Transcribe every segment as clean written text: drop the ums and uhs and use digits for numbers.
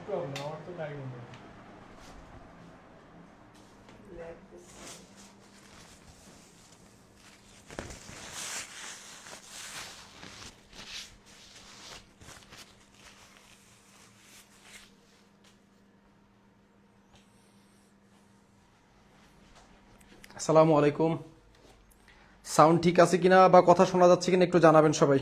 Problem? আমার তো গাড়ি বন্ধ। আসসালামু আলাইকুম। সাউন্ড ঠিক আছে কিনা বা কথা শোনা যাচ্ছে কিনা একটু জানাবেন সবাই।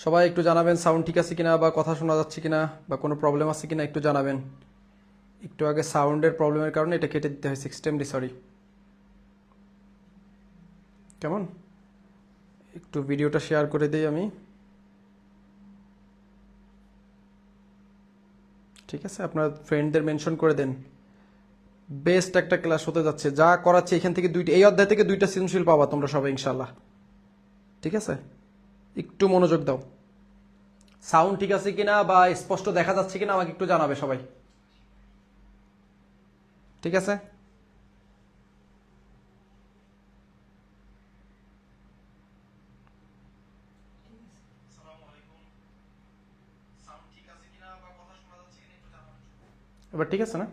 সবাই একটু জানাবেন সাউন্ড ঠিক আছে কিনা বা কথা শোনা যাচ্ছে কিনা বা কোনো প্রবলেম আছে কিনা একটু জানাবেন। একটু আগে সাউন্ডের প্রবলেমের কারণে এটা কেটে দিতে হয়েছে, এক্সট্রিমলি সরি। কেমন? একটু ভিডিওটা শেয়ার করে দিই আমি। ঠিক আছে, আপনার ফ্রেন্ডদের মেনশন করে দেন। বেস্ট একটা ক্লাস হতে যাচ্ছে, যা করাচ্ছে এখান থেকে দুইটা, এই অধ্যায় থেকে দুইটা সৃজনশীল পাবা তোমরা সবাই ইনশাল্লাহ। ঠিক আছে, একটু মনোযোগ দাও। সাউন্ড ঠিক আছে কিনা বা স্পষ্ট দেখা যাচ্ছে কিনা আমাকে একটু জানাবে সবাই। ঠিক আছে, এবার ঠিক আছে না?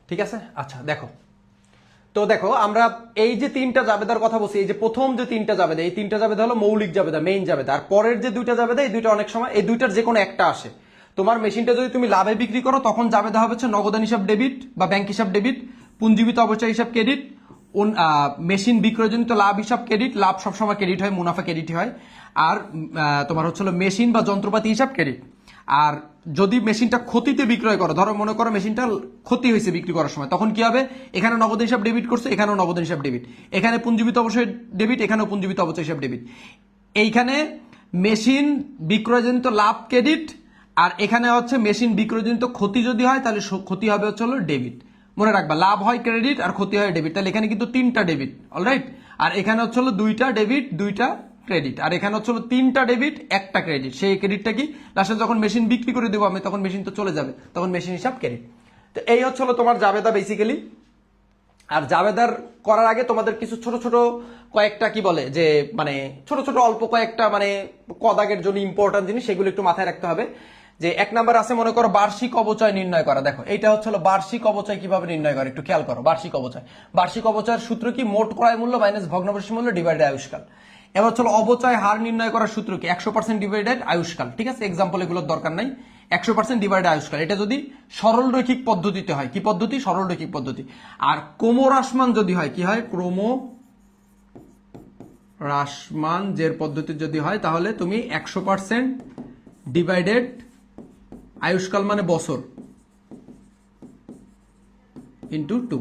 ঠিক আছে, আচ্ছা দেখো। তো দেখো, আমরা এই যে তিনটা জাবেদার কথা বলছি, এই যে প্রথম যে তিনটা জাবেদা, এই তিনটা জাবেদা হলো মৌলিক জাবেদা, মেইন জাবেদা। আর পরের যে দুইটা জাবেদা, এই দুইটা অনেক সময় এই দুইটার যে কোনো একটা আসে। তোমার মেশিনটা যদি তুমি লাভে বিক্রি করো, তখন জাবেদা হবে হচ্ছে নগদান হিসাব ডেবিট বা ব্যাংক হিসাব ডেবিট, পুঞ্জীবিত অবচয় হিসাব ক্রেডিট, মেশিন বিক্রয়জনিত লাভ হিসাব ক্রেডিট, লাভ সবসময় ক্রেডিট হয়, মুনাফা ক্রেডিট হয়। আর তোমার হচ্ছে মেশিন বা যন্ত্রপাতি হিসাব ক্রেডিট। আর যদি মেশিনটা ক্ষতিতে বিক্রয় করো, ধরো মনে করো মেশিনটা ক্ষতি হয়েছে বিক্রি করার সময়, তখন কি হবে? এখানে নগদ হিসাব ডেবিট করছে, এখানেও নগদ হিসাব ডেবিট, এখানে পুঞ্জীবিত অবশ্যই ডেবিট, এখানেও পুঞ্জীবিত অবচয় হিসাব ডেবিট। এইখানে মেশিন বিক্রয়জনিত লাভ ক্রেডিট, আর এখানে হচ্ছে মেশিন বিক্রয়জনিত ক্ষতি যদি হয় তাহলে ক্ষতি হবে হচ্ছে ডেবিট। মনে রাখবা, লাভ হয় ক্রেডিট আর ক্ষতি হয় ডেবিট, তাহলে এখানে কিন্তু তিনটা ডেবিট, অলরাইট। আর এখানে হচ্ছে দুইটা ডেবিট দুইটা ক্রেডিট, আর এখানে হচ্ছে তিনটা ডেবিট একটা ক্রেডিট। সেই ক্রেডিটটা কি? লাস্টে যখন মেশিন বিক্রি করে দেবো আমি, তখন মেশিন তো চলে যাবে, তখন মেশিন হিসাব ক্রেডিট। তো এই হচ্ছে তোমার জাবেদা বেসিক্যালি। আর জাবেদার করার আগে তোমাদের কিছু ছোট ছোট কয়েকটা কি বলে যে মানে ছোট ছোট অল্প কয়েকটা মানে কদাগের জন্য ইম্পর্টেন্ট জিনিস, সেগুলো একটু মাথায় রাখতে হবে। যে এক নাম্বার আছে মনে করো বার্ষিক অবচয় নির্ণয় করা। দেখো এইটা হচ্ছে বার্ষিক অবচয় কিভাবে নির্ণয় করে একটু খেয়াল করো। বার্ষিক অবচয়, বার্ষিক অবচয়ের সূত্র কি? মোট ক্রয় মূল্য মাইনাস ভগ্নাবশেষ মূল্য ডিভাইডেড আয়ুষ্কাল। এবার হচ্ছে অবচয় হার নির্ণয় করার সূত্র কি? 100% ডিভাইডেড আয়ুষ্কাল। ঠিক আছে, এক্সাম্পল এগুলোর দরকার নাই। 100% ডিভাইডেড আয়ুষ্কাল, এটা যদি সরল রৈখিক পদ্ধতিতে হয়। কি পদ্ধতি? সরল রৈখিক পদ্ধতি। আর ক্রমহ্রাসমান যদি হয়, কি হয়? ক্রমহ্রাসমান জের পদ্ধতি যদি হয়, তাহলে তুমি 100% ডিভাইডেড আয়ুষ্কাল মানে বছর ইন্টু 2।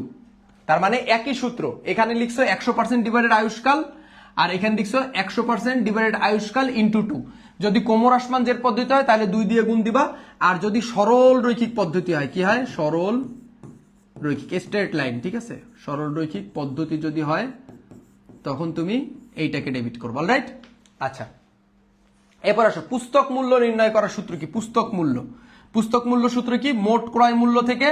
তার মানে একই সূত্র, এখানে লিখছো 100% ডিভাইডেড আয়ুষ্কাল, আর এখানে লিখছো 100% ডিভাইডেড আয়ুষ্কাল ইন্টু 2। যদি ক্রমহ্রাসমান জের পদ্ধতি হয় তাহলে 2 দিয়ে গুণ দিবা। আর যদি সরল রৈখিক পদ্ধতি হয়, কি হয়? সরল রৈখিক, স্ট্রেট লাইন। ঠিক আছে, সরল রৈখিক পদ্ধতি যদি হয় তখন তুমি এইটাকে ডেবিট করবো, অলরাইট। আচ্ছা, এরপর আসো পুস্তক মূল্য নির্ণয় করার সূত্র কি? পুস্তক মূল্য, পুস্তক মূল্য সূত্র কি? মোট ক্রয় মূল্য থেকে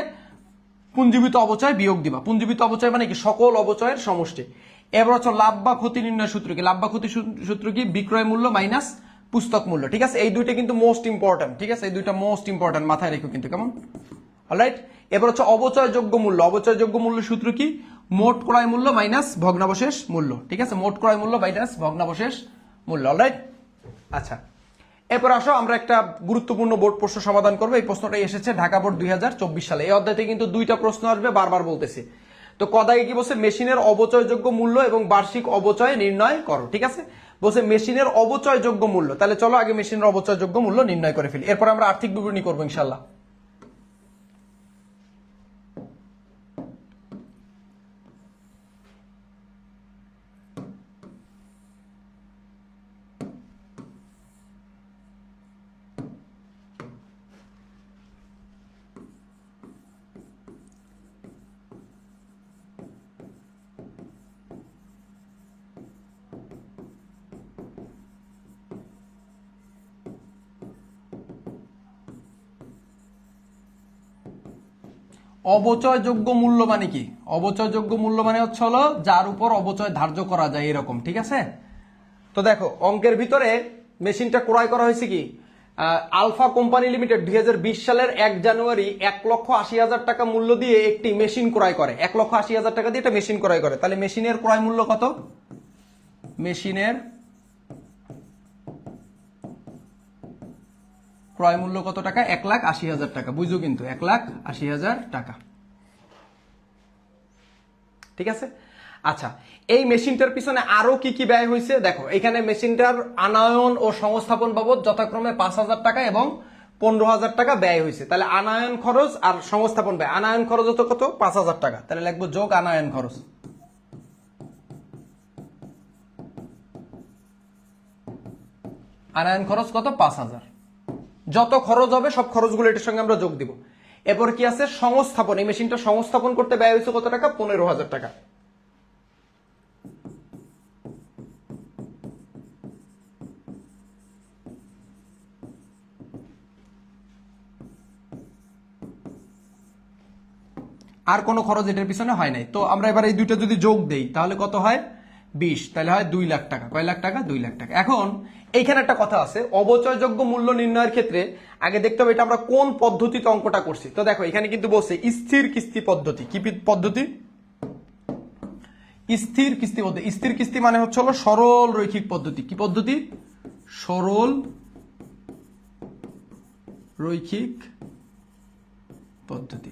পুঞ্জীবিত অবচয় বিয়োগ দিবা। পুঞ্জীবিত অবচয় মানে কি? সকল অবচয়ের সমষ্টি। এবার হচ্ছে লাভ বা ক্ষতি নির্ণয় সূত্র কি? লাভ বা ক্ষতি সূত্র কি? বিক্রয় মূল্য মাইনাস পুস্তক মূল্য। ঠিক আছে, এই দুইটা কিন্তু মোস্ট ইম্পর্টেন্ট। ঠিক আছে, এই দুইটা মোস্ট ইম্পর্টেন্ট, মাথায় রেখো কিন্তু, কেমন? অলরাইট। এবার হচ্ছে অবচয়যোগ্য মূল্য। অবচয়যোগ্য মূল্য সূত্র কি? মোট ক্রয় মূল্য মাইনাস ভগ্নাবশেষ মূল্য। ঠিক আছে, মোট ক্রয় মূল্য মাইনাস ভগ্নাবশেষ মূল্য, অলরাইট। আচ্ছা, এরপর আসো আমরা একটা গুরুত্বপূর্ণ বোর্ড প্রশ্ন সমাধান করবো। এই প্রশ্নটাই এসেছে ঢাকা বোর্ড 2024 সালে। এই অধ্যায়তে কিন্তু দুইটা প্রশ্ন আসবে, বারবার বলতেছি। তো কদাগে কি বলছে? মেশিনের অবচয়যোগ্য মূল্য এবং বার্ষিক অবচয় নির্ণয় করো। ঠিক আছে, বলছে মেশিনের অবচয়যোগ্য মূল্য। তাহলে চলো আগে মেশিনের অবচয়যোগ্য মূল্য নির্ণয় করে ফেলি, এরপর আমরা আর্থিক বিবরণী করবো ইনশাল্লাহ। অবচয়যোগ্য মূল্য মানে কি? অবচয়যোগ্য মূল্য মানে হচ্ছে হলো যার উপর অবচয় ধার্য করা যায় এরকম, ঠিক আছে? তো দেখো অঙ্কের ভিতরে মেশিনটা ক্রয় করা হয়েছে কি আলফা কোম্পানি লিমিটেড 2020 সালের 1 জানুয়ারি 1,80,000 টাকা মূল্য দিয়ে একটি মেশিন ক্রয় করে। 1,80,000 টাকা দিয়ে একটা মেশিন ক্রয় করে। তাহলে মেশিনের ক্রয় মূল্য কত? মেশিনের ক্রয় মূল্য কত টাকা? 1,80,000 টাকা। বুঝো কিন্তু 1,80,000 টাকা, ঠিক আছে? আচ্ছা, এই মেশিনটার পিছনে আরো কি কি ব্যয় হয়েছে দেখো। এখানে মেশিনটার আনায়ন ও সংস্থাপন বাবদ যথাক্রমে 5,000 টাকা এবং 15,000 টাকা ব্যয় হয়েছে। তাহলে আনায়ন খরচ আর সংস্থাপন ব্যয়, আনায়ন খরচ হতো কত? 5,000 টাকা। তাহলে লিখবো যোগ আনায়ন খরচ। আনায়ন খরচ কত? 5,000। যত খরচ হবে সব খরচগুলো এটার সঙ্গে আমরা যোগ দিব। এরপর কি আছে? সংস্থাপন। এই মেশিনটা সংস্থাপন করতে ব্যয় হয়েছে কত টাকা? 15,000 টাকা। আর কোনো খরচ এটার পিছনে হয় নাই। তো আমরা এবার এই দুইটা যদি যোগ দেই তাহলে কত হয়? 20। তাহলে হয় 2 লাখ টাকা। কয় লাখ টাকা? 2 লাখ টাকা। এখন এইখানে একটা কথা আছে, অবচয়যোগ্য মূল্য নির্ণয়ের ক্ষেত্রে আগে দেখতে হবে এটা আমরা কোন পদ্ধতিতে অঙ্কটা করছি। তো দেখো এখানে কিন্তু বলছে স্থির কিস্তি পদ্ধতি। কি পদ্ধতি? স্থির কিস্তি পদ্ধতি। স্থির কিস্তি মানে হচ্ছে হলো সরল রৈখিক পদ্ধতি। কি পদ্ধতি? সরল রৈখিক পদ্ধতি।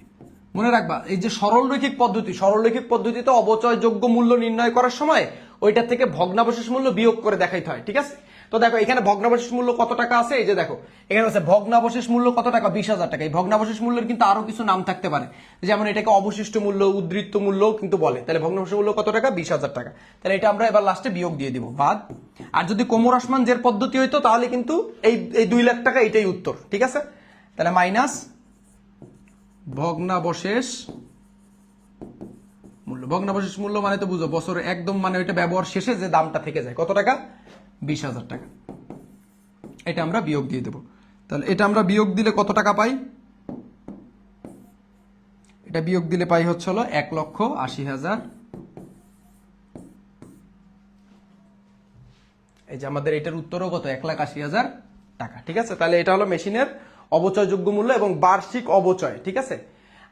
মনে রাখবা এই যে সরল রৈখিক পদ্ধতি, সরল রৈখিক পদ্ধতিতে অবচয়যোগ্য মূল্য নির্ণয় করার সময় ওইটা থেকে ভগ্নাবশেষ মূল্য বিয়োগ করে দেখাইতে হয়, ঠিক আছে? তো দেখো এখানে ভগ্নাবশেষ মূল্য কত টাকা আছে, এই যে দেখো এখানে আছে ভগ্নাবশেষ মূল্য কত টাকা? 20,000 টাকা। এই ভগ্নাবশেষ মূল্যের কিন্তু আরো কিছু নাম থাকতে পারে, যেমন এটাকে অবশিষ্ট মূল্য, উদ্ধৃত্ত মূল্য কিন্তু বলে। তাহলে ভগ্নাবশেষ মূল্য কত টাকা? 20,000 টাকা। তাহলে এটা আমরা এবার লাস্টে বিয়োগ দিয়ে দিব, বাদ। আর যদি কোমর আসমান জের পদ্ধতি হইতো তাহলে কিন্তু এই 2 লাখ টাকা এটাই উত্তর, ঠিক আছে? তাহলে মাইনাস ভগ্নাবশেষ মূল্য। ভগ্নাবশেষ মূল্য মানে তো বুঝো বছরে একদম মানে ওইটা ব্যবহার শেষে যে দামটা থেকে যায় কত টাকা? 20,000 টাকা। এটা আমরা বিয়োগ দিয়ে দেব। তাহলে এটা আমরা বিয়োগ দিলে কত টাকা পাই? এটা বিয়োগ দিলে পাই হচ্ছে হলো 1,80,000। এই যে আমাদের এটার উত্তরও কত? 1,80,000 টাকা, ঠিক আছে? তাহলে এটা হলো মেশিনের অবচয়যোগ্য মূল্য এবং বার্ষিক অবচয়, ঠিক আছে?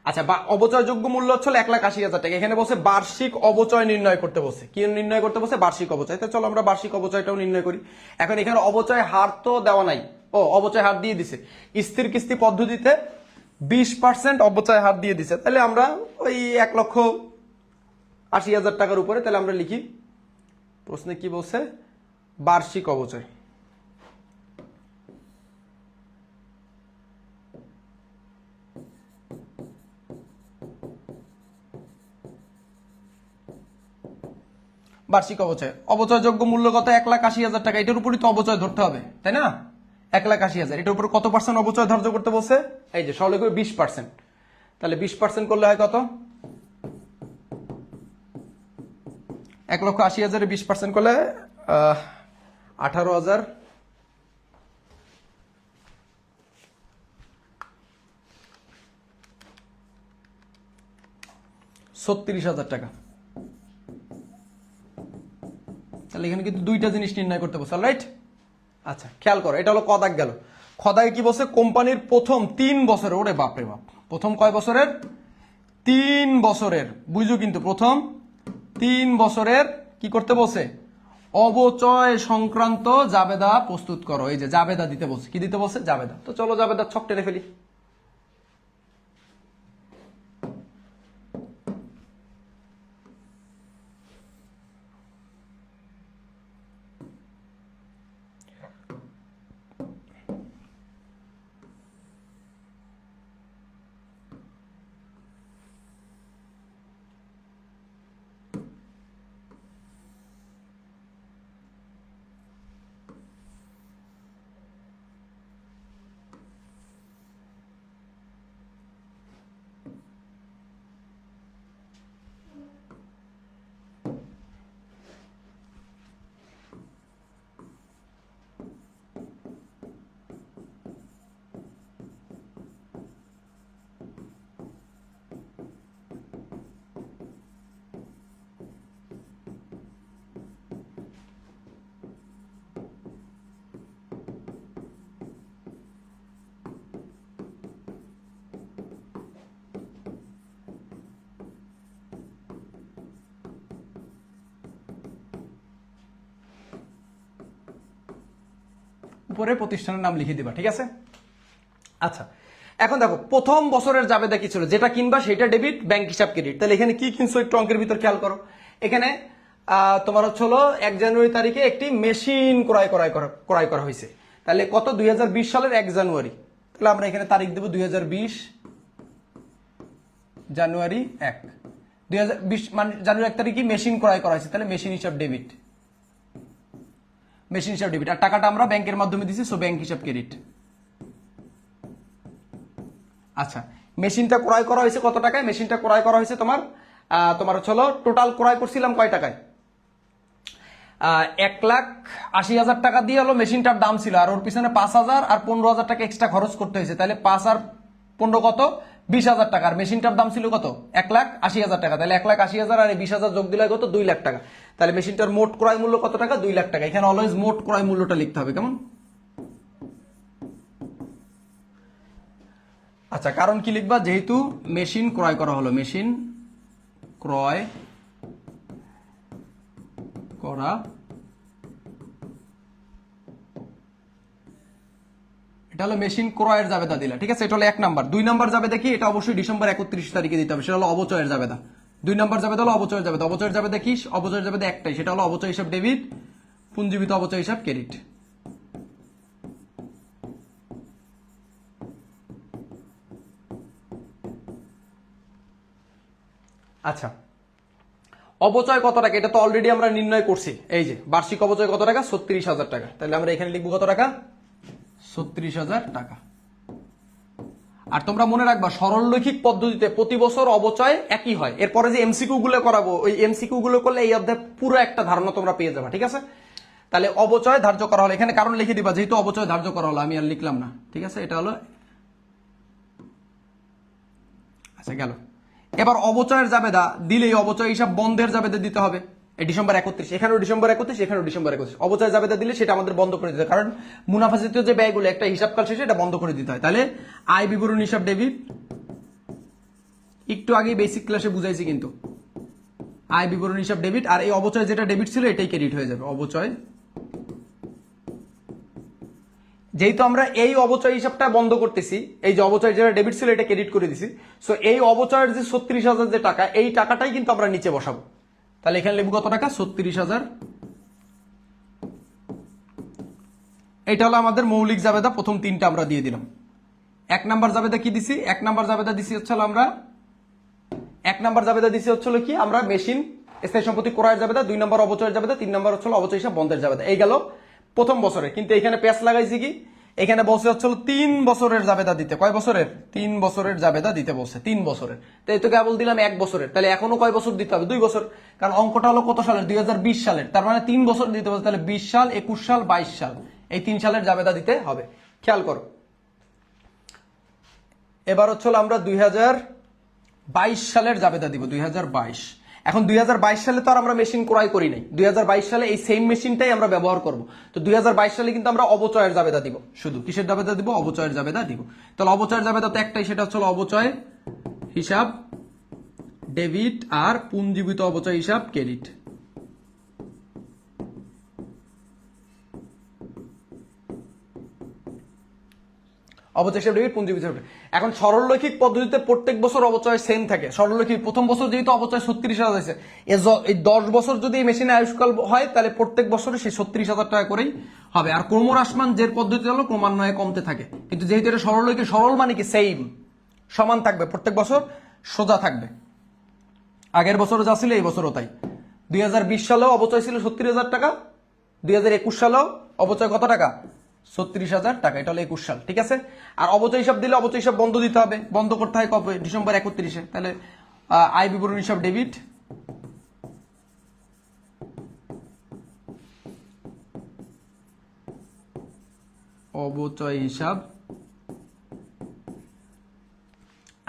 আচ্ছা, অবচয়যোগ্য মূল্য হচ্ছে 1,80,000 টাকা। এখানে বলছে বার্ষিক অবচয় নির্ণয় করতে বলছে। কি নির্ণয় করতে বলছে? বার্ষিক অবচয়। তো চলো আমরা বার্ষিক অবচয়টাও নির্ণয় করি। এখন এখানে অবচয় হার তো দেওয়া নাই। ও, অবচয় হার দিয়ে দিছে। স্থির কিস্তি পদ্ধতিতে 20% অবচয় হার দিয়ে দিছে। তাহলে আমরা ওই 1,80,000 টাকার উপরে তাহলে আমরা লিখি, প্রশ্নে কি বলছে? বার্ষিক অবচয়। বার্ষিক অবচয়। অবচয়যোগ্য মূল্য কত? 1,80,000 টাকা। এটার উপরই তো অবচয় ধরতে হবে, তাই না? 1,80,000। এটার উপর কত পার্সেন্ট অবচয় ধার্য করতে বলছে? এই যে সরল করে 20%। তাহলে 20% করলে হয় কত? 1,80,000 20% করলে 18,000 36,000 টাকা। তাহলে এখানে কিন্তু দুইটা জিনিস নির্ণয় করতে বলছে, রাইট? আচ্ছা, খেয়াল করো, এটা হলো কদাক গেল। খদায় কি বলছে? কোম্পানির প্রথম 3 বছরের, ওরে বাপরে বাপ, প্রথম কয় বছরের? 3 বছরের। বুঝো কিন্তু প্রথম 3 বছরের কি করতে বলছে? অবচয় সংক্রান্ত জাবেদা প্রস্তুত করো। এই যে জাবেদা দিতে বলছে। কি দিতে বলছে? জাবেদা। তো চলো জাবেদার ছক টেনে ফেলি। উপরে প্রতিষ্ঠানের নাম লিখে দিবা, ঠিক আছে? আচ্ছা, এখন দেখো প্রথম বছরের জাবেদা কি ছিল, যেটা কিনবা সেটা ডেবিট, ব্যাংক হিসাব ক্রেডিট। তাহলে এখানে কি কিনছো একটু অঙ্কের ভিতর খেয়াল করো। এখানে তোমার হচ্ছে হলো 1 জানুয়ারি তারিখে একটি মেশিন ক্রয় করা হয়েছে। তাহলে কত? 2020 সালের 1 জানুয়ারি। তাহলে আমরা এখানে তারিখ দেবো 2020 জানুয়ারি 1। 2020 মানে জানুয়ারি 1 তারিখে মেশিন ক্রয় করা হয়েছে, তাহলে মেশিন হিসাব ডেবিট, মেশিন হিসাব ডেবিট। আর টাকাটা আমরা ব্যাংকের মাধ্যমে দিছি, সো ব্যাংক হিসাব ক্রেডিট। আচ্ছা, মেশিনটা ক্রয় করা হয়েছে কত টাকায়? মেশিনটা ক্রয় করা হয়েছে তোমার হচ্ছে হলো টোটাল ক্রয় করছিলাম কয় টাকায়? 1,80,000 টাকা দিয়ে হলো মেশিনটার দাম ছিল, আর ওর পিছনে 5,000 আর 15,000 টাকা এক্সট্রা খরচ করতে হয়েছে। তাহলে 5 আর 15 কত? 20,000 টাকা। আর মেশিনটার দাম ছিল কত? 1,80,000 টাকা। তাহলে 1,80,000 আর 20,000 যোগ দিলে কত? 2 লাখ টাকা। তাহলে মেশিনটার মোট ক্রয় মূল্য কত টাকা? 2 লাখ টাকা। এখানে অলওয়েজ মোট ক্রয় মূল্যটা লিখতে হবে, কেমন? আচ্ছা, কারণ কি লিখবা? যেহেতু মেশিন ক্রয় করা হলো, মেশিন ক্রয় করা, এটা হলো মেশিন ক্রয়ের জাবেদা দিলা, ঠিক আছে? এটা হলো 1 নাম্বার। 2 নাম্বার জাবেদা কি? এটা অবশ্যই ডিসেম্বর 31 তারিখে দিতে হবে, সেটা হলো অবচয়ের জাবেদা। 2 নাম্বার জাবেদা হলো অবচয়ের জাবেদা। অবচয়ের জাবেদা কি? অবচয়ের জাবেদা একটাই, সেটা হলো অবচয় হিসাব ডেবিট, পুঞ্জীবিত অবচয় হিসাব ক্রেডিট। আচ্ছা, অবচয় কত টাকা? এটা তো অলরেডি আমরা নির্ণয় করছি। এই যে বার্ষিক অবচয় কত টাকা? 36,000 টাকা। তাহলে আমরা এখানে লিখবো কত টাকা? 36,000 টাকা। আর তোমরা মনে রাখবা সরলরৈখিক পদ্ধতিতে প্রতি বছর অবচয় একই হয়। এরপরে যে এমসিকিউ গুলো করাবো, ওই এমসিকিউ গুলো করলে এই অধ্যায় পুরো একটা ধারণা তোমরা পেয়ে যাবে, ঠিক আছে? তাহলে অবচয় ধার্য করা হলো, এখানে কারণ লিখে দিবা, যেহেতু অবচয় ধার্য করা হলো, আমি আর লিখলাম না, ঠিক আছে? এটা হলো, আচ্ছা গেল। এবার অবচয়ের জাবেদা দিলেই অবচয় হিসাব বন্ধের জাবেদা দিতে হবে। এই ডিসেম্বর 31, এখানেও ডিসেম্বর 31, এখানেও ডিসেম্বর 31। অবচয় জাবেদা দিলে সেটা আমাদের বন্ধ করে দিতে হয়, কারণ মুনাফা জাতীয় যে ব্যয়গুলো একটা হিসাবকাল শেষে এটা বন্ধ করে দিতে হয়। তাহলে আয় বিবরণী হিসাব ডেবিট, একটু আগে বেসিক ক্লাসে বুঝাইছি কিন্তু, আয় বিবরণী হিসাব ডেবিট। আর এই অবচয় যেটা ডেবিট ছিল এটাই ক্রেডিট হয়ে যাবে। অবচয়, যেহেতু আমরা এই অবচয় হিসাবটা বন্ধ করতেছি, এই যে অবচয় যেটা ডেবিট ছিল এটা ক্রেডিট করে দিছি, সো এই অবচয়ের যে 36,000 যে টাকা, এই টাকাটাই কিন্তু আমরা নিচে বসাবো। তাহলে এখানে লিখবো কত টাকা? 36,000। এটা হলো আমাদের মৌলিক জাবেদা, প্রথম 3টা আমরা দিয়ে দিলাম। 1 নাম্বার জাবেদা কি দিছি? 1 নাম্বার জাবেদা দিছি হচ্ছে আমরা 1 নাম্বার জাবেদা দিছি হচ্ছিল কি? আমরা মেশিন স্থায়ী সম্পত্তি ক্রয়ের জাবেদা। 2 নাম্বার অবচয়ের জাবেদা। 3 নাম্বার হচ্ছিল অবচয় হিসাব বন্ধের জাবেদা। এই গেল প্রথম বছরে। কিন্তু এখানে পেঁচ লাগাইছি কি? এখানে বলছে হচ্ছিল 3 বছরের জাবেদা দিতে। কয় বছরের? 3 বছরের জাবেদা দিতে বলছে, 3 বছরের। তাই তো কেবল দিলাম 1 বছরের। তাহলে এখনো কয় বছর দিতে হবে? 2 বছর। কারণ অঙ্কটা হলো কত সালের? 2020 সালের। তার মানে 3 বছর দিতে বলছে। তাহলে 20 সাল, 21 সাল, 22 সাল, এই 3 সালের জাবেদা দিতে হবে। খেয়াল করো। এবার হচ্ছিল আমরা 2022 সালের জাবেদা দিব। 2022। এখন 2022 সালে তো আর আমরা মেশিন ক্রয় করি নাই। 2022 সালে এই সেম মেশিনটাই আমরা ব্যবহার করব। তো 2022 সালে কিন্তু আমরা অবচয়ের জাবেদা দিব। শুধু কিসের জাবেদা দিব? অবচয়ের জাবেদা দিব। তাহলে অবচয়ের জাবেদা তো একটাই, সেটা হচ্ছে অবচয় হিসাব ডেবিট আর পুঞ্জীবিত অবচয় হিসাব ক্রেডিট। অবচয় হিসাব ডেবিট, পুঞ্জীবিত হিসাব। এখন সরলরৈখিক পদ্ধতিতে প্রত্যেক বছর অবচয় সেম থাকে। সরলরৈখিক প্রথম বছর যেহেতু অবচয় 36,000 হয়েছে, এই 10 বছর যদি এই মেশিনে আয়ুষ্কাল হয়, তাহলে প্রত্যেক বছরে সেই 36,000 টাকা করেই হবে। আর ক্রমহ্রাসমান যে পদ্ধতি হলো ক্রমান্বয়ে কমতে থাকে। কিন্তু যেহেতু এটা সরলরৈখিক, সরল মানে কি? সেম, সমান থাকবে, প্রত্যেক বছর সোজা থাকবে। আগের বছরও যা ছিল এই বছরও তাই। 2020 সালেও অবচয় ছিল 36,000 টাকা। 2021 সালেও অবচয় কত টাকা? 36,000 টাকা। এটা হলো 21 সাল, ঠিক আছে? আর অবচয় হিসাব দিলে অবচয় হিসাব বন্ধ দিতে হবে। বন্ধ করতে হয় কবে? ডিসেম্বর 31-এ। তাহলে আয় বিবরণী হিসাব ডেবিট, অবচয় হিসাব,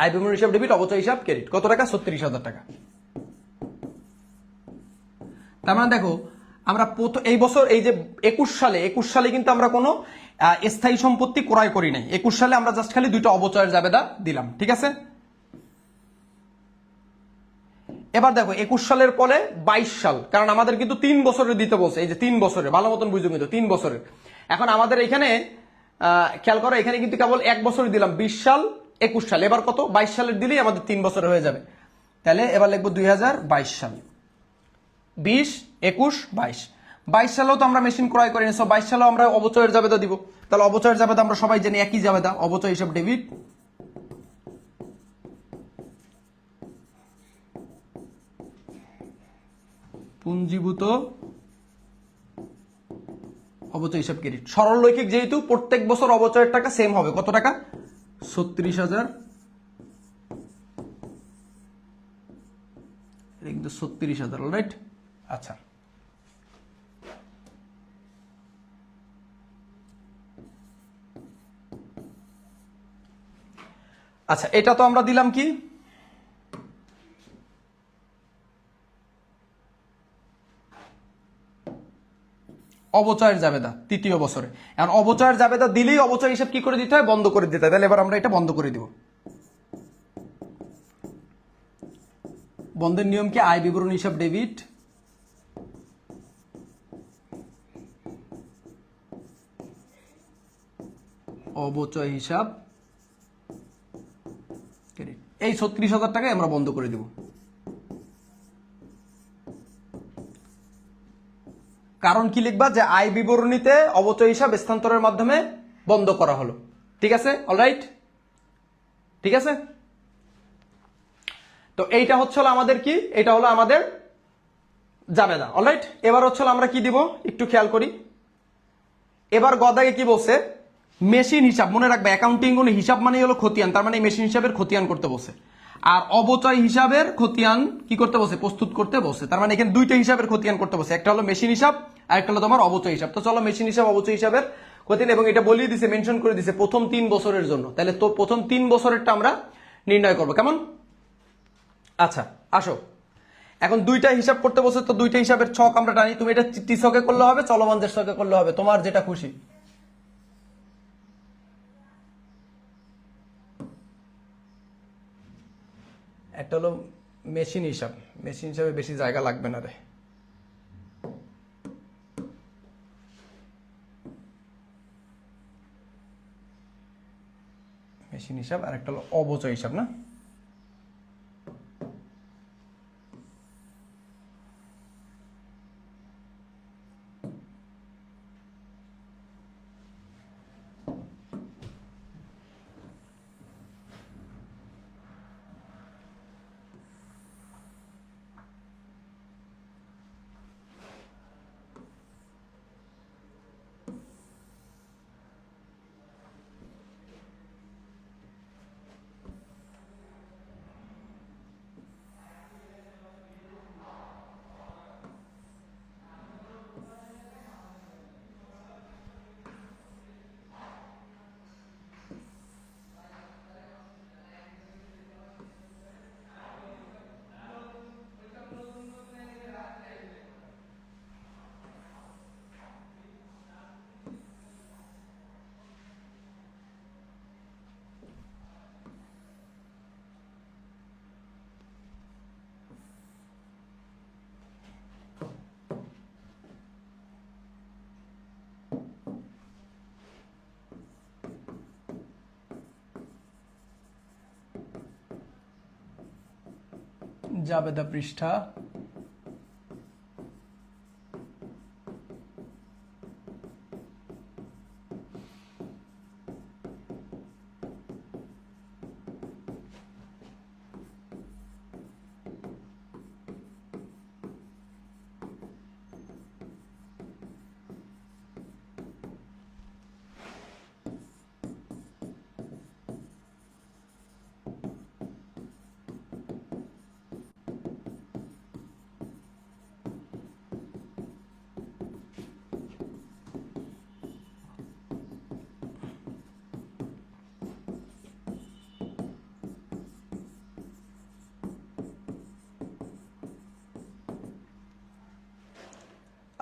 আয় বিবরণী হিসাব ডেবিট, অবচয় হিসাব ক্রেডিট। কত টাকা? 36,000 টাকা। তার মানে দেখো আমরা এই বছর এই যে 21 সালে কিন্তু আমরা কোনো স্থায়ী সম্পত্তি ক্রয় করি নাই। 21 সালে আমরা জাস্ট খালি 2টা অবচয়ের জাবেদা দিলাম, ঠিক আছে? এবার দেখো 21 সালের পরে 22 সাল, কারণ আমাদের কিন্তু 3 বছরের দিতে বলছে। এই যে 3 বছরের, ভালো মতন বুঝো কিন্তু 3 বছরের। এখন আমাদের এখানে খেয়াল করো, এখানে কিন্তু কেবল 1 বছরই দিলাম, 20 সাল 21 সাল, এবার কত 22 সালের দিলেই আমাদের 3 বছর হয়ে যাবে। তাহলে এবার লিখবো 2022 সাল, 20, 21, 22। 22 সালেও তো আমরা মেশিন ক্রয় করি না, 22 সালেও আমরা অবচয়ের জাবেদা দিব। তাহলে অবচয়ের জাবেদা আমরা সবাই জানি একই জাবেদা, অবচয় হিসাব ডেবিট, পুঞ্জীভূত অবচয় হিসাব ক্রেডিট। সরলরৈখিক যেহেতু প্রত্যেক বছর অবচয়ের টাকা সেম হবে, কত টাকা 36,000, কিন্তু 36,000, অলরাইট। আচ্ছা আচ্ছা, এটা তো আমরা দিলাম কি অবচয়ের জাবেদা তৃতীয় বছরে। এখন অবচয়ের জাবেদা দিলেই অবচয় হিসাব কি করে দিতে হয়, বন্ধ করে দিতে হয়। তাহলে এবার আমরা এটা বন্ধ করে দিব। বন্ধের নিয়ম কি, আয় বিবরণ হিসাব ডেবিট, অবচয় হিসাব ক্রেডিট। এই 36,000 টাকায় আমরা বন্ধ করে দিব। কারণ কি লিখবা, যে আয় বিবরণীতে অবচয় হিসাব স্থানান্তরের মাধ্যমে বন্ধ করা হলো। ঠিক আছে, অলরাইট, ঠিক আছে। তো এইটা হচ্ছে আমাদের কি, এটা হলো আমাদের জাবেদা, অলরাইট। এবার হচ্ছে আমরা কি দিব একটু খেয়াল করি। এবার গদাকে কি বলছে, মেশিন হিসাব। মনে রাখবে অ্যাকাউন্টিং কোন হিসাব মানে হলো খতিয়ান, তার মানে মেশিন হিসাবের খতিয়ান করতে বসে। আর অবচয় হিসাবের খতিয়ান কি করতে বসে, প্রস্তুত করতে বসে। তার মানে এখানে দুইটা হিসাবের খতিয়ান করতে বসে, একটা হলো মেশিন হিসাব আর একটা হলো তোমার অবচয় হিসাব। তো চলো মেশিন হিসাব অবচয় হিসাবের খতিয়ান, এবং এটা বলিয়ে দিছে, মেনশন করে দিছে প্রথম 3 বছরের জন্য। তাহলে তো প্রথম 3 বছরেরটা আমরা নির্ণয় করবো, কেমন? আচ্ছা আসো, এখন দুইটা হিসাব করতে বসে, তো দুইটা হিসাবের ছক আমরা টানি। তুমি এটা টি ছকে করলে হবে, চলমানদের ছকে করলে হবে, তোমার যেটা খুশি। একটা হলো মেশিন হিসাব, মেশিন হিসাবে বেশি জায়গা লাগবে না রে। মেশিন হিসাব, আর একটা হলো অবচয় হিসাব, না? জাবেদা পৃষ্ঠা,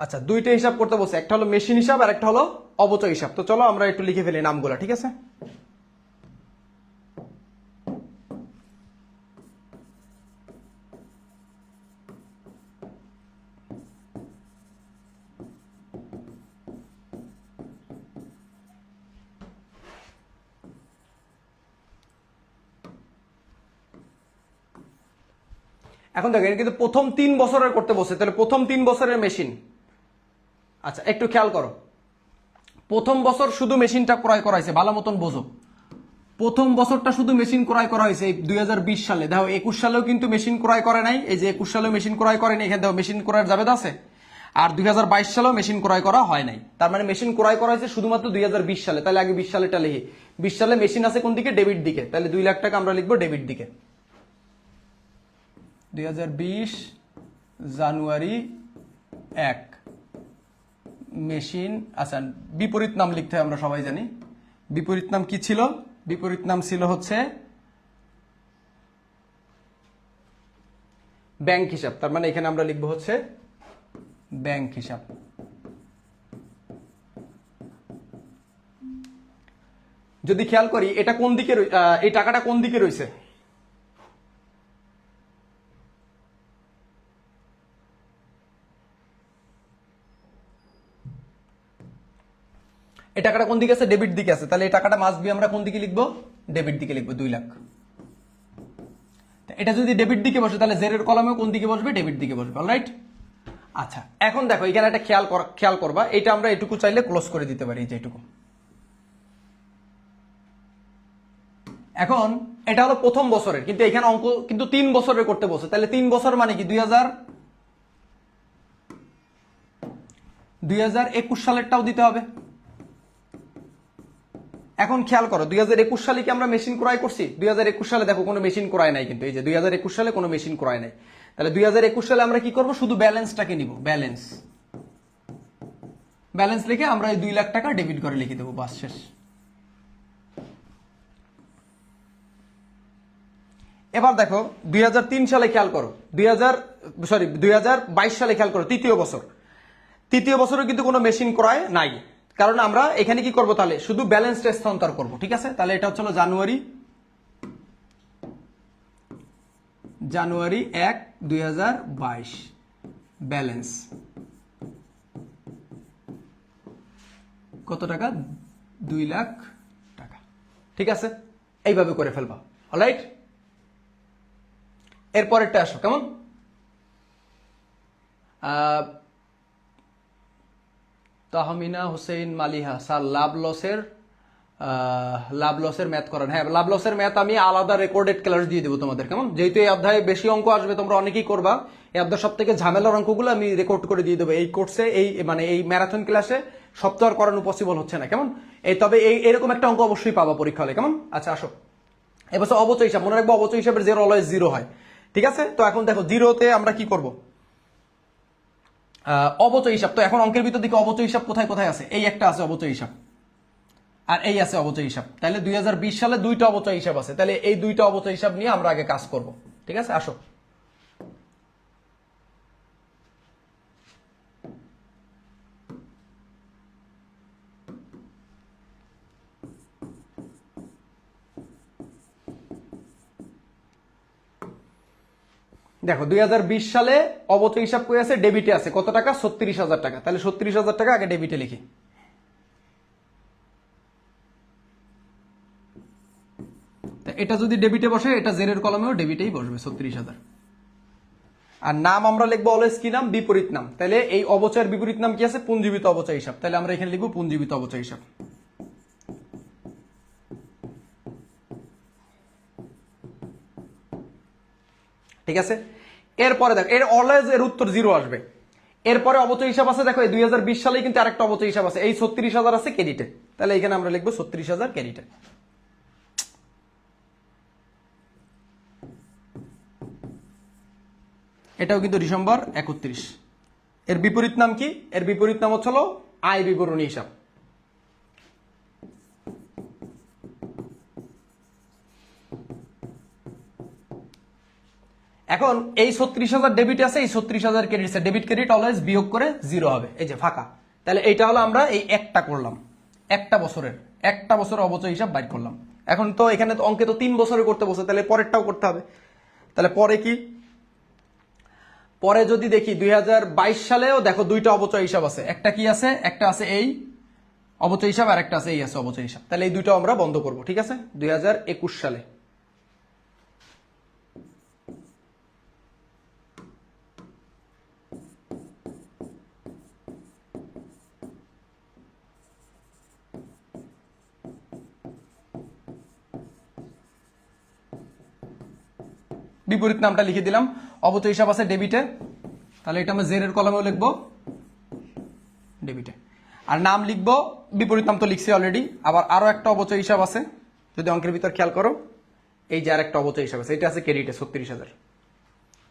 আচ্ছা দুইটা হিসাব করতে বসে, একটা হলো মেশিন হিসাব আর একটা হলো অবচয় হিসাব। তো চলো আমরা একটু লিখে ফেলি নামগুলা, ঠিক আছে? এখন দেখেন কিন্তু প্রথম 3 বছরের করতে বসে, তাহলে প্রথম 3 বছরের মেশিন। আচ্ছা একটু খেয়াল করো, প্রথম বছর শুধু মেশিনটা ক্রয় করা হয়েছে, ভালো মতন বোঝো। প্রথম বছরটা শুধু মেশিন ক্রয় করা হয়েছে এই 2020 সালে। দেখো 21 সালেও কিন্তু মেশিন ক্রয় করে নাই, এই যে 21 সালেও মেশিন ক্রয় করেনি, এখানে দেখো মেশিন ক্রয়ের জাবেদা আছে। আর 2022 সালেও মেশিন ক্রয় করা হয় নাই, তার মানে মেশিন ক্রয় করা হয়েছে শুধুমাত্র 2020 সালে। তাহলে আগে 20 সালেটা লিখি, 20 সালে মেশিন আছে কোন দিকে, ডেবিট দিকে, তাহলে 2 লাখ টাকা আমরা লিখবো ডেবিট দিকে। 2020 জানুয়ারি 1 মেশিন। আচ্ছা বিপরীত নাম লিখতে হয়, আমরা সবাই জানি বিপরীত নাম কি ছিল, বিপরীত নাম ছিল হচ্ছে ব্যাংক হিসাব, তার মানে এখানে আমরা লিখবো হচ্ছে ব্যাংক হিসাব। যদি খেয়াল করি এটা কোন দিকে, এই টাকাটা কোন দিকে রয়েছে, এই টাকাটা কোন দিকে আছে, ডেবিট দিকে আছে, তাহলে এই টাকাটা মাস্ট বি আমরা কোন দিকে লিখবো, ডেবিট দিকে লিখবো, 2 লাখ। এটা যদি ডেবিট দিকে বসে তাহলে জেরের কলামেও কোন দিকে বসবে, ডেবিট দিকে বসবে। অলরাইট। আচ্ছা এখন দেখো এখানে একটা খেয়াল করবা, এটা আমরা এটুকু চাইলে ক্লোজ করে দিতে পারি, যে এটুকু। এখন এটা হলো প্রথম বছরের, কিন্তু এখানে অঙ্ক কিন্তু 3 বছরের করতে বসে, তাহলে 3 বছর মানে কি 2021 সালেরটাও দিতে হবে। এখন খেয়াল করো 2021 সালে কি আমরা মেশিন ক্রয় করছি, 2021 সালে দেখো কোনো মেশিন ক্রয় নাই, কিন্তু এই যে 2021 সালে কোনো মেশিন ক্রয় নাই, তাহলে 2021 সালে আমরা কি করব, শুধু ব্যালেন্সটাকে নিব, ব্যালেন্স। ব্যালেন্স লিখে আমরা এই 2 লাখ টাকা ডেবিট করে লিখে দেবো, বাস শেষ। এবার দেখো 2003 সালে খেয়াল করো, 2022 সালে খেয়াল করো, তৃতীয় বছরে কিন্তু কোনো মেশিন ক্রয় নাই, কারণ আমরা এখানে কি করব, তাহলে শুধু ব্যালেন্সটা স্থানান্তর করব। ঠিক আছে, তাহলে এটা হচ্ছে জানুয়ারি 1 2022 ব্যালেন্স কত টাকা, 2 লাখ টাকা। ঠিক আছে, এইভাবে করে ফেলবা। অলরাইট, এরপরেরটা আসো, কেমন? তাহমিনা হোসেন মালিহা স্যার, লাভ লসের ম্যাথ করেন। হ্যাঁ, লাভ লসের ম্যাথ আমি আলাদা রেকর্ডেড ক্লাস দিয়ে দেবো তোমাদের, কেমন? যেহেতু এই অধ্যায়ে বেশি অঙ্ক আসবে, তোমরা অনেকেই করবা, এই অধ্যায় সব থেকে ঝামেলার অঙ্কগুলো আমি রেকর্ড করে দিয়ে দেবো এই কোর্সে, এই মানে এই ম্যারাথন ক্লাসে। সব তো আর করানো পসিবল হচ্ছে না, কেমন? তবে এরকম একটা অঙ্ক অবশ্যই পাবা পরীক্ষা হলে, কেমন? আচ্ছা আসো, এবার অবচয় হিসাব মনে রাখবো, অবচয় হিসাবের জেরো অলওয়েজ জিরো হয়। ঠিক আছে, তো এখন দেখো জিরোতে আমরা কি করব, অবচয় হিসাব। তো এখন অঙ্কের ভিতর দিকে অবচয় হিসাব কোথায় কোথায় আছে, এই একটা আছে অবচয় হিসাব, আর এই আছে অবচয় হিসাব। তাহলে 2020 সালে 2টা অবচয় হিসাব আছে, তাহলে এই 2টা অবচয় হিসাব নিয়ে আমরা আগে কাজ করব। ঠিক আছে, আসো। দেখো 2020 সালে অবচয় হিসাব করে আছে, ডেবিটে আছে কত টাকা, 36,000 টাকা। তাহলে 36,000 টাকা আগে ডেবিটে লিখি। এটা যদি ডেবিটে বসে, এটা জেরের কলমেও ডেবিটেই বসবে 36,000। আর নাম আমরা লিখবো অলওয়েজ কি নাম, বিপরীত নাম। তাহলে এই অবচয়ের বিপরীত নাম কি আছে, পুঞ্জীবিত অবচয় হিসাব। তাহলে আমরা এখানে লিখবো পুঞ্জীবিত অবচয় হিসাব। ঠিক আছে, এরপরে দেখো এর অলওয়েজ এর উত্তর জিরো আসবে। এরপরে অবচয় হিসাব আছে, দেখো এই 2020 সালে কিন্তু আরেকটা অবচয় হিসাব আছে, এই 36,000 আছে ক্রেডিটে। তাহলে এখানে আমরা লিখবো 36,000 ক্রেডিটে। এটাও কিন্তু ডিসেম্বর 31। এর বিপরীত নাম কি, এর বিপরীত নাম হচ্ছে আয় বিবরণী হিসাব। এখন এই 36,000 ডেবিট আছে, এই 36,000 ক্রেডিট আছে, ডেবিট ক্রেডিট অলওয়েজ বিয়োগ করে জিরো হবে, এই যে ফাঁকা। তাহলে এইটা হলো আমরা এই একটা করলাম, একটা বছরের অবচয় হিসাব বাইর করলাম। এখন তো এখানে তো অঙ্কে তো 3 বছরে করতে বসে, তাহলে পরেরটাও করতে হবে। তাহলে পরে কি, পরে যদি দেখি 2022 সালেও দেখো 2টা অবচয় হিসাব আছে, একটা কি আছে, একটা আছে এই অবচয় হিসাব, আর একটা আছে এই আছে অবচয় হিসাব। তাহলে এই 2টা আমরা বন্ধ করব। ঠিক আছে, 2021 সালে বিপরীত নামটা লিখে দিলাম। অবচয় হিসাব আছে ডেবিটে, তাহলে এটা আমরা জের এর কলামেও লিখবো ডেবিটে। আর নাম লিখবো, বিপরীত নাম তো লিখছি অলরেডি। আবার আরো একটা অবচয় হিসাব আছে, যদি অঙ্কের ভিতর খেয়াল করো, এই যে আর একটা অবচয় হিসাব আছে, এটা আছে ক্রেডিটে 36,000,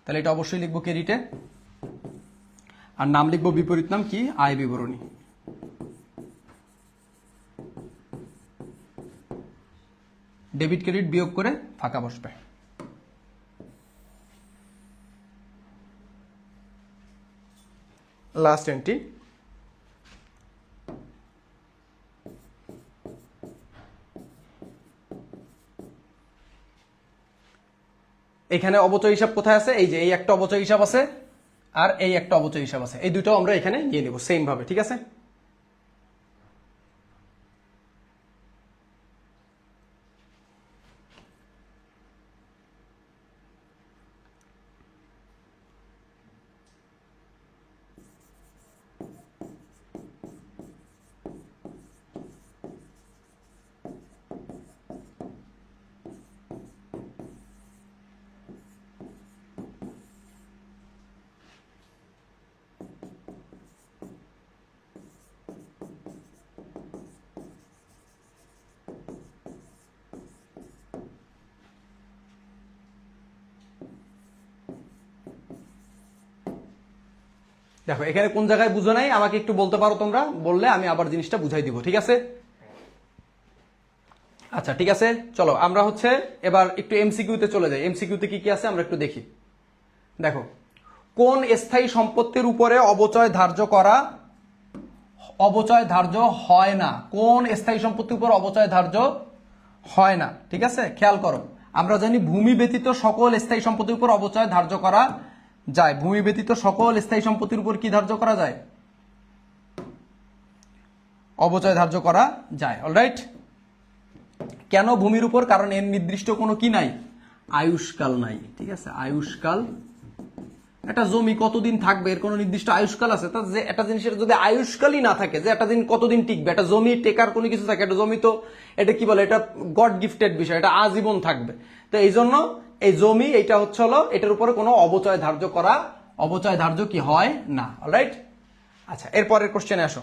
তাহলে এটা অবশ্যই লিখবো ক্রেডিটে। আর নাম লিখবো বিপরীত নাম কি, আয় বিবরণী। ডেবিট ক্রেডিট বিয়োগ করে ফাঁকা বসবে। লাস্ট এন্ট্রি, এখানে অবচয় হিসাব কোথায় আছে, এই যে এই একটা অবচয় হিসাব আছে আর এই একটা অবচয় হিসাব আছে, এই দুটো আমরা এখানে নিয়ে নেব সেম ভাবে, ঠিক আছে। দেখো এখানে কোন জায়গায় বুঝো নাই আমাকে একটু বলতে পারো তোমরা, বললে আমি আবার জিনিসটা বুঝাই দিব, ঠিক আছে। আচ্ছা ঠিক আছে, চলো আমরা হচ্ছে এবার একটু এমসিকিউতে চলে যাই। এমসিকিউতে কি কি আছে আমরা একটু দেখি। দেখো, কোন স্থায়ী সম্পত্তির উপরে অবচয় ধার্য হয় না, কোন স্থায়ী সম্পত্তির উপর অবচয় ধার্য হয় না, ঠিক আছে। খেয়াল করো, আমরা জানি ভূমি ব্যতীত সকল স্থায়ী সম্পত্তির উপর অবচয় ধার্য করা যায়। ভূমি ব্যতীত সকল স্থায়ী সম্পত্তির উপর কি ধার্য করা যায়, অবচয় ধার্য করা যায়। অলরাইট, কেন ভূমির উপর, কারণ এর নির্দিষ্ট কোনো কি নাই, আয়ুষ্কাল নাই, ঠিক আছে। আয়ুষ্কাল, একটা জমি কতদিন থাকবে এর কোনো নির্দিষ্ট আয়ুষ্কাল আছে? তা যে একটা জিনিসের যদি আয়ুষ্কালই না থাকে, যে একটা দিন কতদিন টিকবে, একটা জমি টেকার কোনো কিছু থাকে, একটা জমি তো এটা কি বলে, এটা গড গিফটেড বিষয়, এটা আজীবন থাকবে। তো এই জন্য এই জমি এইটা হচ্ছে হলো, এটার উপরে কোনো অবচয় ধার্য কি হয় না। অলরাইট, আচ্ছা এরপরের কোশ্চেনে আসো,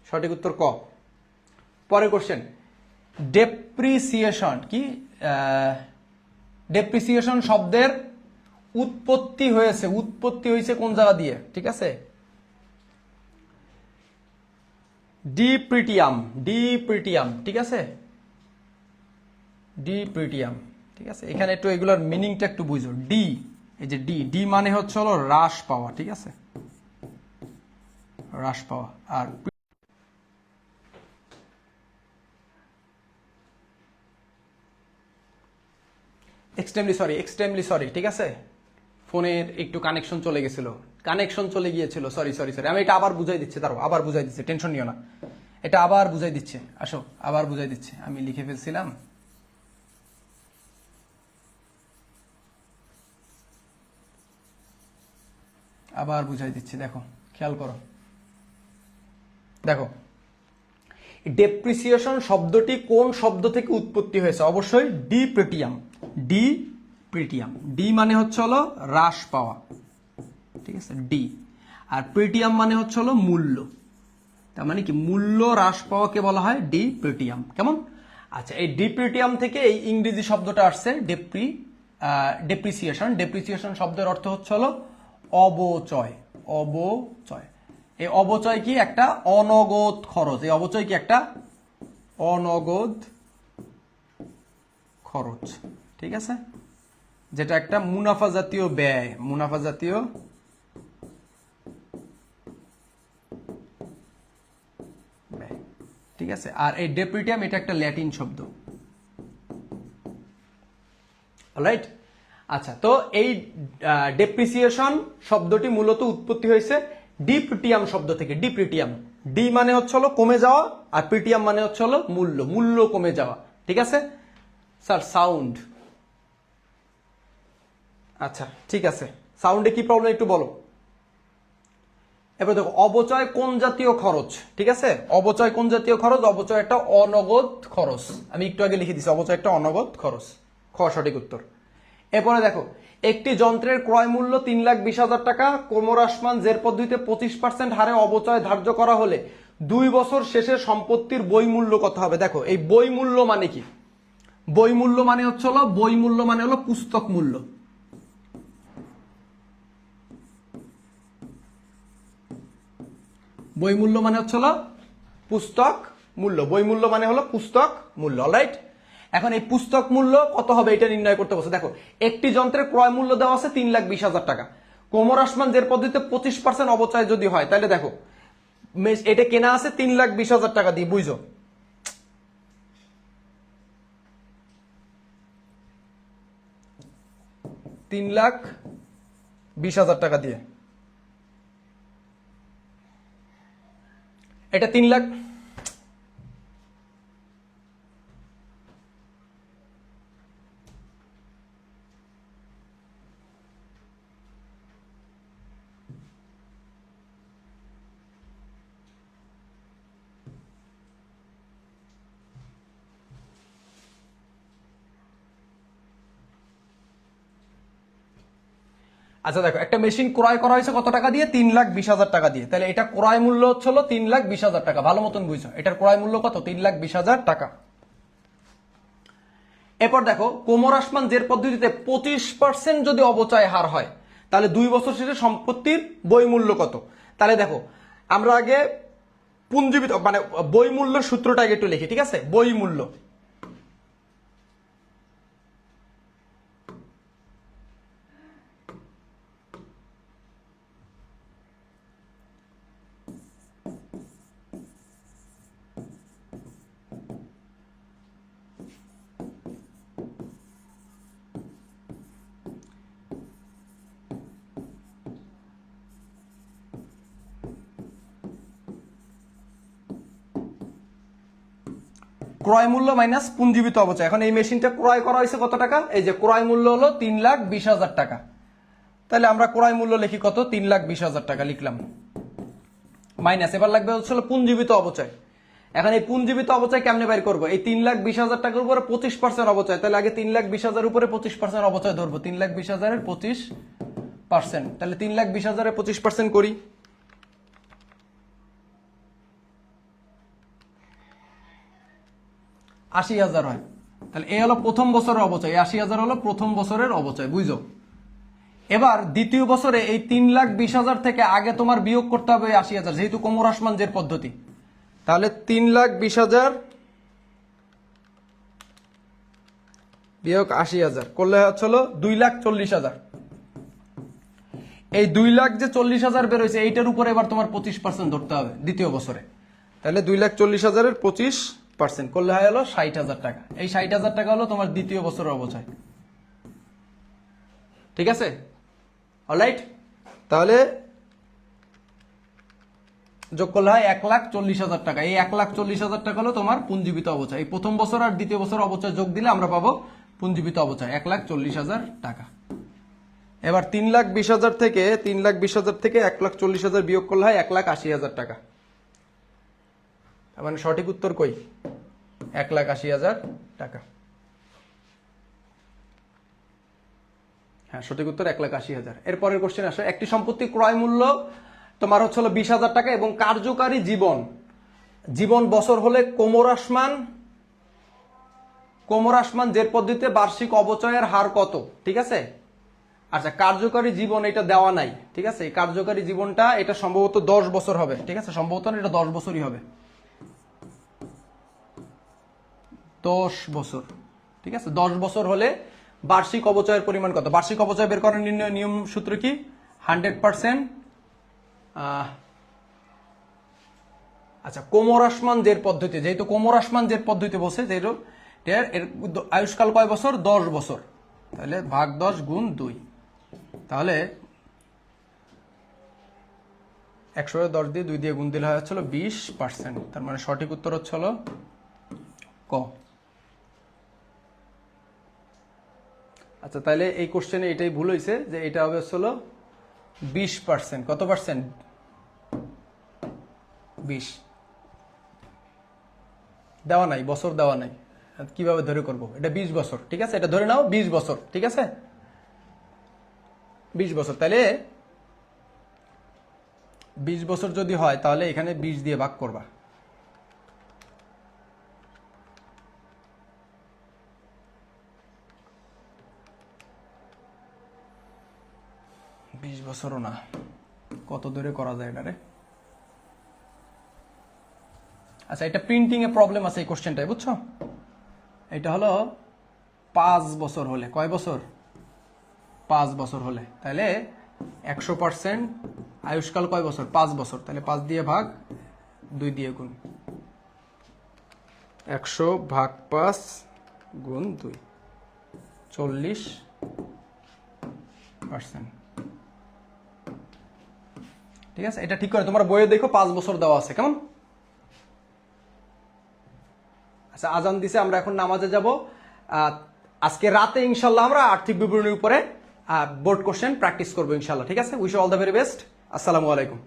সঠিক উত্তর ক। পরের কোশ্চেন, ডেপ্রিসিয়েশন কি, ডেপ্রিসিয়েশন শব্দের উৎপত্তি হয়েছে কোন জায়গা দিয়ে, ঠিক আছে। ডিপ্রিটিয়াম, ঠিক আছে, ডিপ্রিটিয়াম, ঠিক আছে। এখানে একটু এগুলোর মিনিংটা একটু বুঝো। ডি, এই যে ডি মানে হচ্ছে হলো হ্রাস পাওয়া, ঠিক আছে, হ্রাস পাওয়া। আর এক্সট্রিমলি সরি, ঠিক আছে। ফোনের একটু কানেকশন চলে গিয়েছিল, সরি। আমি এটা আবার বুঝাই দিচ্ছি, দাঁড়াও আবার বুঝাই দিচ্ছি, টেনশন নিও না, এটা আবার বুঝাই দিচ্ছে, আসো আবার বুঝাই দিচ্ছি, আমি লিখে ফেলছিলাম। আবার বুঝাই দিচ্ছি, দেখো খেয়াল করো। দেখো, ডেপ্রিসিয়েশন শব্দটি কোন শব্দ থেকে উৎপত্তি হয়েছে? অবশ্যই ডিপ্রিটিয়াম। ডি মানে হচ্ছে হলো হ্রাস পাওয়া, ঠিক আছে, ডি। আর প্রিটিয়াম মানে হচ্ছে হলো মূল্য, তার মানে কি মূল্য হ্রাস পাওয়াকে বলা হয় ডিপ্রিটিয়াম। কেমন? আচ্ছা, এই ডিপ্রিটিয়াম থেকে এই ইংরেজি শব্দটা আসছে ডেপ্রিসিয়েশন শব্দের অর্থ হচ্ছে হলো অবচয়। এই অবচয় কি একটা অনগদ খরচ, খরচ, ঠিক আছে, যেটা একটা মুনাফা জাতীয় ব্যয়, ঠিক আছে। আর এই ডেপ্রিটিয়াম এটা একটা ল্যাটিন শব্দ। অলরাইট, আচ্ছা, তো এই ডেপ্রিসিয়েশন শব্দটি মূলত উৎপত্তি হয়েছে ডিপ্রিটিয়াম শব্দ থেকে। ডি মানে হচ্ছে হলো কমে যাওয়া, আর প্রিটিয়াম মানে হচ্ছে হলো মূল্য কমে যাওয়া, ঠিক আছে স্যার। সাউন্ড, আচ্ছা ঠিক আছে, সাউন্ডে কি প্রবলেম একটু বলো। এবার দেখো, অবচয় কোন জাতীয় খরচ, ঠিক আছে। অবচয় কোন জাতীয় খরচ? অবচয় একটা অনগদ খরচ, আমি একটু আগে লিখে দিচ্ছি, অবচয় একটা অনগদ খরচ, খ সঠিক উত্তর। এরপরে দেখো, একটি যন্ত্রের ক্রয় মূল্য 3,20,000 টাকা, কোমর আসমান জের পদ্ধতিতে 25% হারে অবচয় ধার্য করা হলে 2 বছর শেষে সম্পত্তির বই মূল্য কত হবে? দেখো এই বই মূল্য মানে কি? বই মূল্য মানে বই মূল্য মানে হলো পুস্তক মূল্য। বই মূল্য মানে পুস্তক মূল্য। বই মূল্য মানে হলো পুস্তক মূল্য। অলরাইট, এখন এই পুস্তক মূল্য কত হবে এটা নির্ণয় করতে বলছে। দেখো একটি যন্ত্রের ক্রয় মূল্য দেওয়া আছে 3,20,000 টাকা, কোমর আসমান জের পদ্ধতিতে 25% অবচয় যদি হয়, তাহলে দেখো এটা কেনা আছে 3,20,000 টাকা দিয়ে, বুঝছো? $3,20,000 টাকা দিয়ে, এটা 3 লাখ। আচ্ছা দেখো একটা মেশিন ক্রয় করা হয়েছে কত টাকা দিয়ে? 3,20,000 টাকা দিয়ে। তাহলে এটা ক্রয় মূল্য হচ্ছিল 3,20,000 টাকা। ভালো মতন বুঝছো, এটার ক্রয় মূল্য কত? 3,20,000 টাকা। এরপর দেখো কোমর আসমান জের পদ্ধতিতে 25% যদি অবচয় হার হয়, তাহলে 2 বছর শেষে সম্পত্তির বই মূল্য কত? তাহলে দেখো আমরা আগে পুঞ্জীবিত মানে বই মূল্যের সূত্রটা আগে একটু লিখি, ঠিক আছে? বই মূল্য, ক্রয় মূল্য মাইনাস পুঞ্জীবিত অবচয়। এখন এই মেশিনটা ক্রয় করা হয়েছে কত টাকা? এই যে ক্রয় মূল্য হলো 3,20,000 টাকা। তাহলে আমরা ক্রয় মূল্য লিখি কত? 3,20,000 টাকা লিখলাম, মাইনাস এবার লাগবে হচ্ছে পুঞ্জীবিত অবচয়। এখন এই পুঞ্জীবিত অবচয় কেমনে বের করবো? এই 3,20,000 টাকার উপরে 25% অবচয়, তাহলে আগে 3,20,000 উপরে 25% অবচয় ধরবো। 3,20,000 25%, তাহলে 3,20,000 25% করি। $80,000 হয়। তাহলে এই হলো প্রথম বছরের অবচয়, 80,000 হলো প্রথম বছরের অবচয়, বুঝছো? এবার দ্বিতীয় বছরে এই 3,20,000 থেকে আগে তোমার বিয়োগ করতে হবে 80,000, যেহেতু কোমর আসমান জের পদ্ধতি। তাহলে 3,20,000 বিয়োগ 80,000 করলে হচ্ছিল 2,40,000। এই 2,40,000 বেরোইছে, এইটার উপরে এবার তোমার 25% ধরতে হবে দ্বিতীয় বছরে। তাহলে 2,40,000-এর 25% করলে হয় হলো 60,000 টাকা। এই 60,000 টাকা হলো তোমার দ্বিতীয় বছরের অবচয়, ঠিক আছে? অলরাইট, তাহলে যোগ করলে হয় 1,40,000 টাকা। এই 1,40,000 টাকা হলো তোমার পুঞ্জীবিত অবচয়। এই প্রথম বছর আর দ্বিতীয় বছর অবচয় যোগ দিলে আমরা পাবো পুঞ্জীবিত অবচয় 1,40,000 টাকা। এবার 3,20,000 থেকে 1,40,000 বিয়োগ করলে হয় 1,80,000 টাকা। মানে সঠিক উত্তর কই? 1,80,000 টাকা। হ্যাঁ, সঠিক উত্তর 1,80,000। এরপরের কোশ্চেন আসে, একটি সম্পত্তি ক্রয় মূল্য তোমার হচ্ছে 20,000 টাকা এবং কার্যকারী জীবন বছর হলে কোমর আসমান জের পদ্ধতিতে বার্ষিক অবচয়ের হার কত? ঠিক আছে। আচ্ছা, কার্যকারী জীবন এটা দেওয়া নাই, ঠিক আছে? এই কার্যকারী জীবনটা এটা সম্ভবত 10 বছর হবে, ঠিক আছে? সম্ভবত এটা 10 বছরই হবে, 10 বছর, ঠিক আছে? 10 বছর হলে বার্ষিক অবচয়ের পরিমাণ কত? বার্ষিক অবচয় বের করার নিয়ম সূত্র কি? 100%। আচ্ছা, কোমর আসমান জের পদ্ধতি, যেহেতু কোমর আসমান জের পদ্ধতি বলছে, যেহেতু এর আয়ুষ্কাল কয় বছর? 10 বছর। তাহলে ভাগ 10 গুণ 2, তাহলে 110 দিয়ে 2 দিয়ে গুণ দিলে হয় হচ্ছিল 20%। তার মানে সঠিক উত্তর হচ্ছিল ক। আচ্ছা, তাহলে এই কোশ্চেনে এটাই ভুল হয়েছে যে এটা হবে হচ্ছিল 20%। কত পার্সেন্ট? 20 দেওয়া নাই, বছর দেওয়া নাই, কিভাবে ধরে করব? এটা 20 বছর, ঠিক আছে? এটা ধরে নাও 20 বছর, ঠিক আছে? 20 বছর, তাহলে 20 বছর যদি হয় তাহলে এখানে 20 দিয়ে ভাগ করবা। বিশ বছরও না, কত দূরে করা যায় এটা রে? আচ্ছা, এটা প্রিন্টিং এ প্রবলেম আছে এই কোশ্চেনটাই, বুঝছো? এটা হলো 5 বছর হলে, কয় বছর? 5 বছর হলে, তাহলে 100% আয়ুষ্কাল কয় বছর? 5 বছর, তাহলে 5 দিয়ে ভাগ, 2 দিয়ে গুণ, 100 ভাগ 5 গুণ 2, 40%। ঠিক আছে, এটা ঠিক করে তোমার বইয়ে দেখো 5 বছর দেওয়া আছে, কেমন? আচ্ছা, আজান দিছে, আমরা এখন নামাজে যাব। আজকে রাতে ইনশাল্লাহ আমরা আর্থিক বিবরণীর উপরে বোর্ড কোশ্চেন প্র্যাকটিস করবো ইনশাল্লাহ। ঠিক আছে, wish all the very best. আসসালামু আলাইকুম।